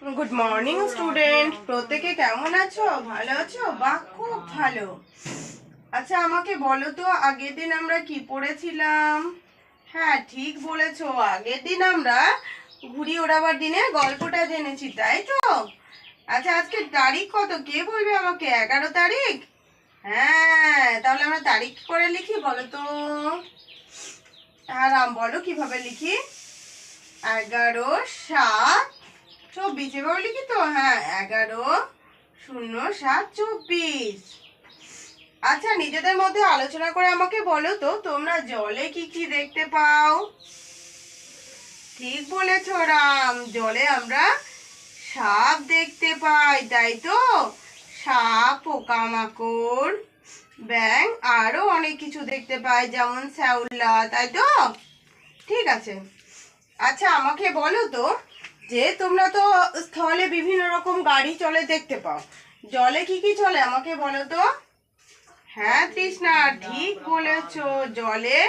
Good morning student প্রত্যেকে কেমন আছো? ভালো আছো? বাহ, খুব ভালো। আচ্ছা, আমাকে বলো তো আগের দিন আমরা কি পড়েছিলাম? হ্যাঁ, ঠিক বলেছো, আগের দিন আমরা ঘুড়ি ওড়াবার দিনে গল্পটা জেনেছি, তাই তো? আচ্ছা, আজকে তারিখ কত কে বলবে আমাকে? 11 তারিখ। হ্যাঁ, তাহলে আমরা তারিখ কি করে লিখি বলো তো? হ্যাঁ রাম, বলো কিভাবে লিখি? 11/7/24 এভাবে লিখি তো? হ্যাঁ, 11/07/24। আচ্ছা, নিজেদের মধ্যে আলোচনা করে আমাকে বলো তো, তোমরা জলে কি কি দেখতে পাও? ঠিক বলেছো রাম, জলে আমরা সাপ দেখতে পাই, তাই তো? সাপ, পোকামাকড়, ব্যাঙ, আরো অনেক কিছু দেখতে পাই, যেমন শ্যাওলা, তাই তো? ঠিক আছে। আচ্ছা, আমাকে বলো তো, যে তোমরা তো স্থলে বিভিন্ন রকম গাড়ি চলে দেখতে পাও, জলে কি কি চলে আমাকে বলো তো? হ্যাঁ তৃষ্ণা, ঠিক বলেছো, জলে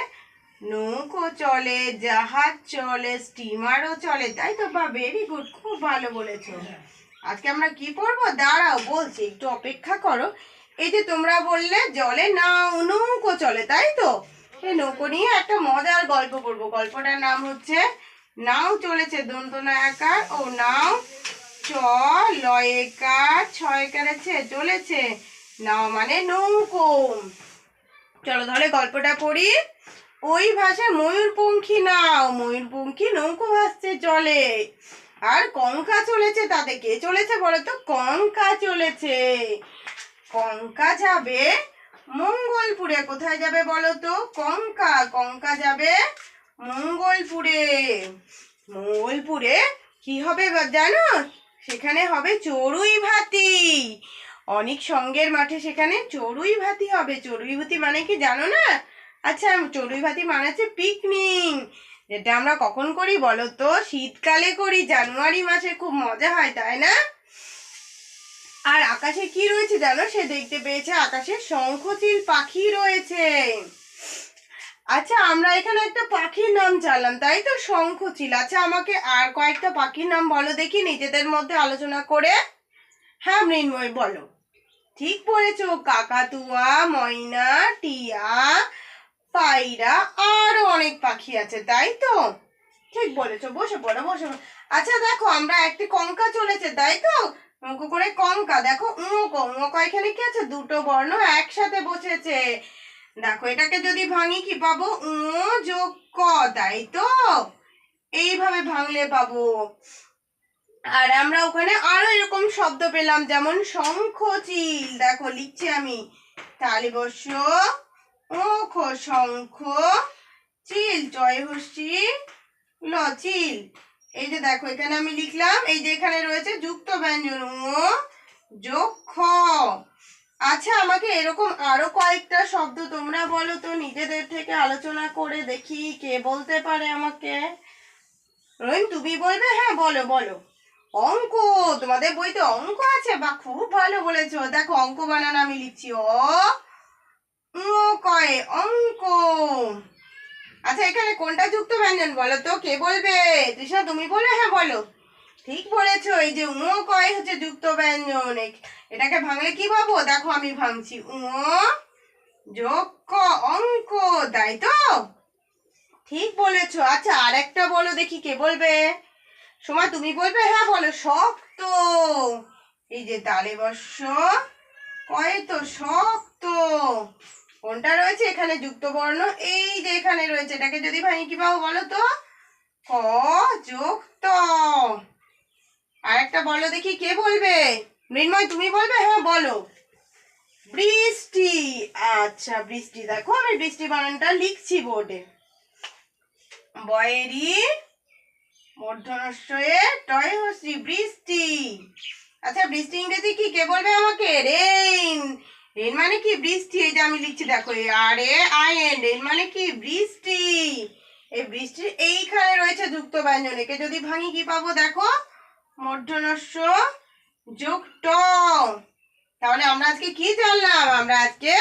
নৌকো চলে, জাহাজ চলে, স্টিমারও চলে, তাই তো? বা, ভেরি গুড, খুব ভালো বলেছো। আজকে আমরা কি পড়বো দাঁড়াও বলছি, একটু অপেক্ষা করো। এই যে তোমরা বললে জলে নৌকো চলে, তাই তো? এই নৌকো নিয়ে একটা মজার গল্প পড়বো। গল্পটার নাম হচ্ছে নাও চলেছে দন্তনা আকার ও নাও চ লয়েকার ছয়কারেছে চলেছে। নাও মানে নৌকো। চলো তাহলে গল্পটা পড়ি। ওই ভাষে ময়ূরপঙ্খী নাও, ময়ূরপঙ্খী নৌকো ভাসছে জলে। আর কঙ্কা চলেছে, তাতে কে চলেছে বলো তো? কঙ্কা চলেছে। কঙ্কা যাবে মঙ্গলপুরে। কোথায় যাবে বলো তো? কঙ্কা, কঙ্কা যাবে মঙ্গলপুরে। মঙ্গলপুরে কি হবে জানো? সেখানে হবে চড়ুই ভাতি। অনেক সঙ্গের মাঠে সেখানে চড়ুই ভাতি হবে। চড়ুই ভাতি মানে কি জানো না? আচ্ছা, চড়ুই ভাতি মানে হচ্ছে পিকনিক, যেটা আমরা কখন করি বলো তো? শীতকালে করি, জানুয়ারি মাসে। খুব মজা হয়, তাই না? আর আকাশে কি রয়েছে জানো? সে দেখতে পেয়েছে আকাশে শঙ্খচিল পাখি রয়েছে। আচ্ছা, আমরা এখানে একটা পাখির নাম জানলাম, তাই তো? শঙ্খচিল। আচ্ছা, আমাকে আর কয়েকটা পাখির নাম বলো দেখি নিজেদের মধ্যে আলোচনা করে। হ্যাঁ মৃন্ময়, বলো। ঠিক বলেছো, কাকাতুয়া, ময়না, টিয়া, পায়রা, আরো অনেক পাখি আছে, তাই তো? ঠিক বলেছো, বসে পড়ো বসে পড়ো। আচ্ছা দেখো, আমরা একটি কঙ্কা চলেছে, তাই তো? অঙ্ক করে কঙ্কা, দেখো উঁক এখানে কি আছে? দুটো বর্ণ একসাথে বসেছে। দেখো, এটাকে যদি ভাঙি কি পাবো? উ যোগ ক, তাই তো? এইভাবে ভাঙলে পাবো। আর আমরা ওখানে আরো এরকম শব্দ পেলাম, যেমন শঙ্খচিল। দেখো লিখছি আমি, তালিবস্য ওখ, শঙ্খ, চিল, জয় হস্যি ল, চিল। এই যে দেখো, এখানে আমি লিখলাম, এই যে এখানে রয়েছে যুক্ত ব্যঞ্জন ও যোগ খ। আচ্ছা, আমাকে এরকম আরো কয়েকটা শব্দ তোমরা বলো তো, নিজেদের থেকে আলোচনা করে দেখি কে বলতে পারে আমাকে। রহিম, তুমি বলবে? হ্যাঁ বলো বলো। অঙ্ক, তোমাদের বইতে অঙ্ক আছে? বা, খুব ভালো বলেছো। দেখো, অঙ্ক বানান আমি লিখছি, কয় অঙ্ক। আচ্ছা, এখানে কোনটা যুক্ত ব্যঞ্জন বলো তো? কে বলবে? তৃষা, তুমি বলবে? হ্যাঁ বলো। ঠিক বলেছো, এই যে কয় হচ্ছে যুক্ত ব্যঞ্জন। এটাকে ভাঙলে কি পাবো? দেখো আমি ভাঙছি, যোগ ক, অঙ্ক, তাই তো? ঠিক বলেছো। আচ্ছা, আর একটা বলো দেখি কে বলবে। সোমা, তুমি বলবে? হ্যাঁ বলো। শক্ত। এই যে তালে বর্ষ কয় তো শক্ত। কোনটা রয়েছে এখানে যুক্ত বর্ণ? এই যে এখানে রয়েছে। এটাকে যদি ভাঙি কি পাবো বলো তো? ক যোগ ত। আর একটা বলো দেখি কে বলবে। মৃন্ময়, তুমি বলবে? হ্যাঁ বলো। বৃষ্টি। আচ্ছা, বৃষ্টি। দেখো আমি বৃষ্টি বানানটা লিখছি বোর্ডে। বয়েরি মূর্ধন্যয়ে টয় হস্যি, বৃষ্টি। আচ্ছা, বৃষ্টি ইংরেজি কি কে বলবে আমাকে? রেইন। রেইন মানে কি? বৃষ্টি। এই যে আমি লিখছি, দেখো RAIN। রেইন মানে কি? বৃষ্টি। এই বৃষ্টির এইখানে রয়েছে যুক্ত ব্যঞ্জন। একে যদি ভাঙি কি পাবো? দেখো, মূর্ধন্যস্য যোগ ট। তাহলে আমরা আজকে কি জানলাম? আমরা আজকে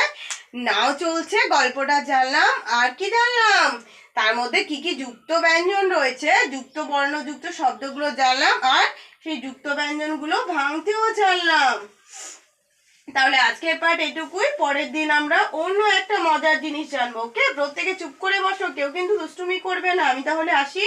নাও চলছে গল্পটা জানলাম। আর কি জানলাম? তার মধ্যে কি কি যুক্ত ব্যঞ্জন রয়েছে, যুক্ত বর্ণ যুক্ত শব্দগুলো জানলাম। আর সেই যুক্ত ব্যঞ্জনগুলো ভাঙতেও জানলাম। তাহলে আজকের পার্ট এটুকুই, পরের দিন আমরা অন্য একটা মজার জিনিস জানবো। ওকে, প্রত্যেকে চুপ করে বসো, কেউ কিন্তু দুষ্টুমি করবে না। আমি তাহলে আসি।